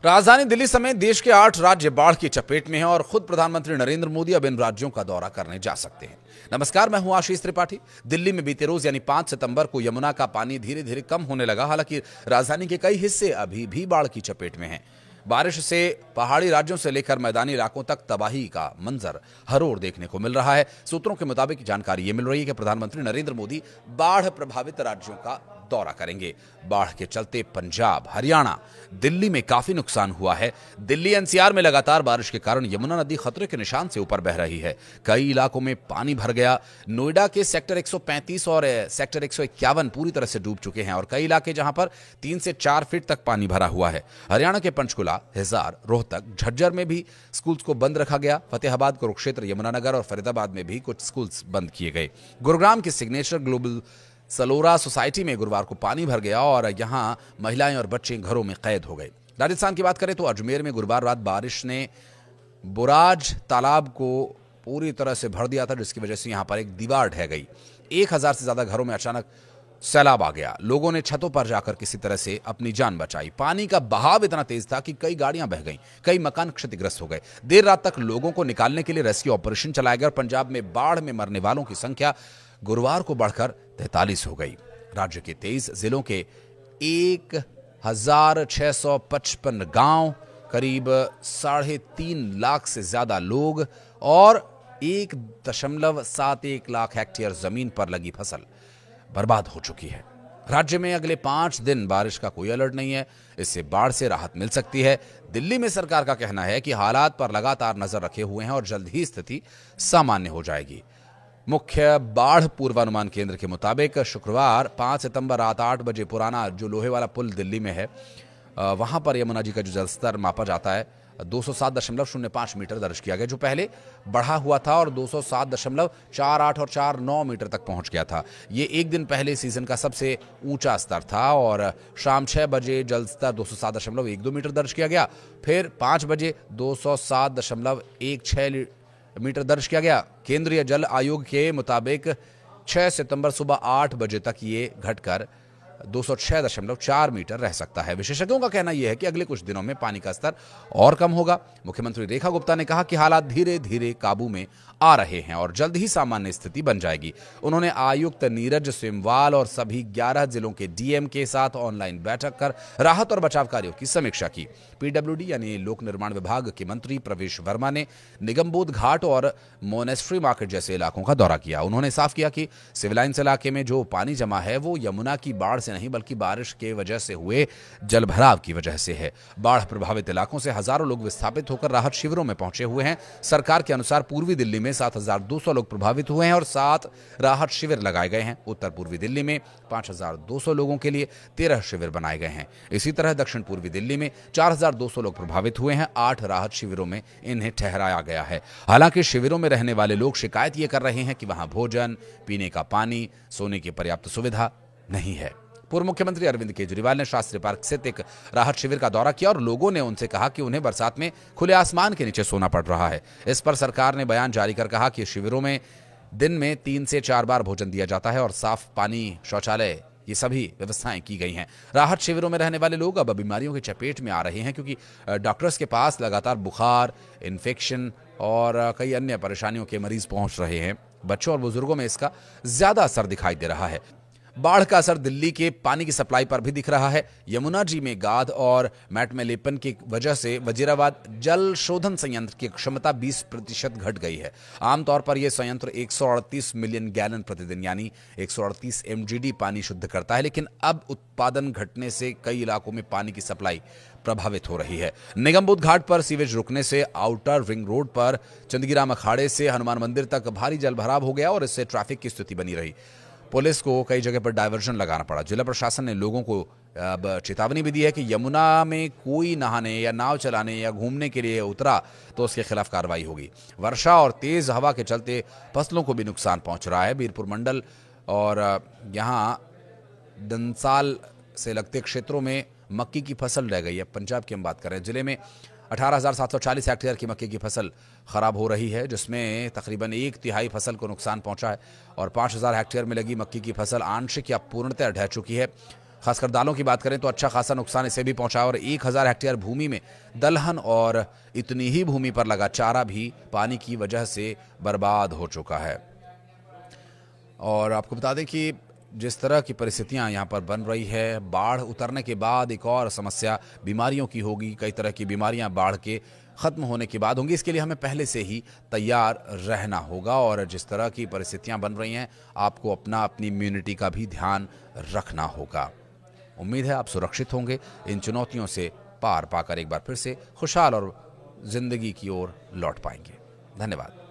राजधानी दिल्ली समेत देश के 8 राज्य बाढ़ की चपेट में हैं और खुद प्रधानमंत्री नरेंद्र मोदी अब इन राज्यों का दौरा करने जा सकते हैं। नमस्कार, मैं हूं आशीष त्रिपाठी। दिल्ली में बीते रोज यानी 5 सितंबर को यमुना का पानी धीरे धीरे कम होने लगा। हालांकि राजधानी के कई हिस्से अभी भी बाढ़ की चपेट में हैं। बारिश से पहाड़ी राज्यों से लेकर मैदानी इलाकों तक तबाही का मंजर हर ओर देखने को मिल रहा है। सूत्रों के मुताबिक जानकारी ये मिल रही है कि प्रधानमंत्री नरेंद्र मोदी बाढ़ प्रभावित राज्यों का दौरा करेंगे। बाढ़ के चलते पंजाब, हरियाणा, दिल्ली में काफी नुकसान हुआ है। दिल्ली एनसीआर में लगातार बारिश के कारण यमुना नदी खतरे के निशान से ऊपर बह रही है। कई इलाकों में पानी भर गया। नोएडा के सेक्टर 135 और सेक्टर 151 पूरी तरह से डूब चुके हैं और कई इलाके जहां पर 3 से 4 फीट तक पानी भरा हुआ है। हरियाणा के पंचकुला, हिसार, रोहतक, झज्जर में भी स्कूल्स को बंद रखा गया। फतेहाबाद, कुरुक्षेत्र, यमुनानगर और फरीदाबाद में भी कुछ स्कूल्स बंद किए गए। गुरुग्राम के सिग्नेचर ग्लोबल सलोरा सोसाइटी में गुरुवार को पानी भर गया और यहां महिलाएं और बच्चे घरों में कैद हो गए। राजस्थान की बात करें तो अजमेर में गुरुवार रात बारिश ने बुराज तालाब को पूरी तरह से भर दिया था, जिसकी वजह से यहां पर एक दीवार ढह गई। 1000 से ज्यादा घरों में अचानक सैलाब आ गया। लोगों ने छतों पर जाकर किसी तरह से अपनी जान बचाई। पानी का बहाव इतना तेज था कि कई गाड़ियां बह गईं, कई मकान क्षतिग्रस्त हो गए। देर रात तक लोगों को निकालने के लिए रेस्क्यू ऑपरेशन चलाया गया और पंजाब में बाढ़ में मरने वालों की संख्या गुरुवार को बढ़कर 43 हो गई। राज्य के 23 जिलों के 1655 गांव, करीब 3.5 लाख से ज्यादा लोग और 1.71 लाख हेक्टेयर जमीन पर लगी फसल बर्बाद हो चुकी है। राज्य में अगले 5 दिन बारिश का कोई अलर्ट नहीं है। इससे बाढ़ से राहत मिल सकती है। दिल्ली में सरकार का कहना है कि हालात पर लगातार नजर रखे हुए हैं और जल्द ही स्थिति सामान्य हो जाएगी। मुख्य बाढ़ पूर्वानुमान केंद्र के मुताबिक शुक्रवार 5 सितंबर रात 8 बजे पुराना जो लोहे वाला पुल दिल्ली में है, वहां पर यमुना जी का जो जलस्तर मापा जाता है 207.05 मीटर दर्ज किया गया, जो पहले बढ़ा हुआ था और 207.48 और 49 मीटर तक पहुंच गया था। ये एक दिन पहले सीजन का सबसे ऊंचा स्तर था और शाम 6 बजे जलस्तर 207.12 मीटर दर्ज किया गया। फिर 5 बजे 207.16 मीटर दर्ज किया गया। केंद्रीय जल आयोग के मुताबिक 6 सितंबर सुबह 8 बजे तक ये घटकर 206.4 मीटर रह सकता है। विशेषज्ञों का कहना यह है कि अगले कुछ दिनों में पानी का स्तर और कम होगा। मुख्यमंत्री रेखा गुप्ता ने कहा कि हालात धीरे धीरे काबू में आ रहे हैं और जल्द ही सामान्य स्थिति बन जाएगी। उन्होंने आयुक्त नीरज सिमवाल और सभी 11 जिलों के डीएम के साथ ऑनलाइन बैठक कर राहत और बचाव कार्यों की समीक्षा की। पीडब्ल्यूडी यानी लोक निर्माण विभाग के मंत्री प्रवेश वर्मा ने निगमबोध घाट और मोनेस्ट्री मार्केट जैसे इलाकों का दौरा किया। उन्होंने साफ किया कि सिविलाइंस इलाके में जो पानी जमा है वो यमुना की बाढ़ से नहीं बल्कि बारिश के वजह से हुए जलभराव की वजह से है। बाढ़ प्रभावित इलाकों से हजारों लोग विस्थापित होकर राहत शिविरों में पहुंचे हुए हैं। सरकार के अनुसार पूर्वी दिल्ली में 7,200 लोग प्रभावित हुए हैं और 7 राहत शिविर लगाए गए हैं। उत्तर पूर्वी दिल्ली में 5,200 लोगों के लिए 13 शिविर बनाए गए हैं। इसी तरह दक्षिण पूर्वी दिल्ली में 4,200 लोग प्रभावित हुए हैं। 8 राहत शिविरों में इन्हें ठहराया गया है। हालांकि शिविरों में रहने वाले लोग शिकायत ये कर रहे हैं कि वहां भोजन, पीने का पानी, सोने की पर्याप्त सुविधा नहीं है। पूर्व मुख्यमंत्री अरविंद केजरीवाल ने शास्त्री पार्क स्थित एक राहत शिविर का दौरा किया और लोगों ने उनसे कहा कि उन्हें बरसात में खुले आसमान के नीचे सोना पड़ रहा है। इस पर सरकार ने बयान जारी कर कहा कि शिविरों में दिन में 3 से 4 बार भोजन दिया जाता है और साफ पानी, शौचालय, ये सभी व्यवस्थाएं की गई हैं। राहत शिविरों में रहने वाले लोग अब बीमारियों की चपेट में आ रहे हैं क्योंकि डॉक्टर्स के पास लगातार बुखार, इन्फेक्शन और कई अन्य परेशानियों के मरीज पहुंच रहे हैं। बच्चों और बुजुर्गों में इसका ज्यादा असर दिखाई दे रहा है। बाढ़ का असर दिल्ली के पानी की सप्लाई पर भी दिख रहा है। यमुना जी में गाद और मैट में लेपन की वजह से वजीराबाद जल शोधन संयंत्र की क्षमता 20% घट गई है। आमतौर पर यह संयंत्र 138 मिलियन गैलन प्रतिदिन यानी 138 MGD पानी शुद्ध करता है, लेकिन अब उत्पादन घटने से कई इलाकों में पानी की सप्लाई प्रभावित हो रही है। निगमबोध घाट पर सीवेज रुकने से आउटर रिंग रोड पर चंदगीराम अखाड़े से हनुमान मंदिर तक भारी जलभराव हो गया और इससे ट्रैफिक की स्थिति बनी रही। पुलिस को कई जगह पर डायवर्जन लगाना पड़ा। जिला प्रशासन ने लोगों को अब चेतावनी भी दी है कि यमुना में कोई नहाने या नाव चलाने या घूमने के लिए उतरा तो उसके खिलाफ कार्रवाई होगी। वर्षा और तेज हवा के चलते फसलों को भी नुकसान पहुंच रहा है। बीरपुर मंडल और यहां दंसाल से लगते क्षेत्रों में मक्की की फसल रह गई है। पंजाब की हम बात करें, जिले में 18,740 हेक्टेयर की मक्के की फसल खराब हो रही है, जिसमें तकरीबन 1/3 फसल को नुकसान पहुंचा है और 5,000 हेक्टेयर में लगी मक्की की फसल आंशिक या पूर्णतः ढह चुकी है। खासकर दालों की बात करें तो अच्छा खासा नुकसान इसे भी पहुंचा और 1000 हेक्टेयर भूमि में दलहन और इतनी ही भूमि पर लगा चारा भी पानी की वजह से बर्बाद हो चुका है। और आपको बता दें कि जिस तरह की परिस्थितियां यहां पर बन रही है, बाढ़ उतरने के बाद एक और समस्या बीमारियों की होगी। कई तरह की बीमारियां बाढ़ के ख़त्म होने के बाद होंगी। इसके लिए हमें पहले से ही तैयार रहना होगा और जिस तरह की परिस्थितियां बन रही हैं, आपको अपनी इम्यूनिटी का भी ध्यान रखना होगा। उम्मीद है आप सुरक्षित होंगे, इन चुनौतियों से पार पाकर एक बार फिर से खुशहाल और ज़िंदगी की ओर लौट पाएंगे। धन्यवाद।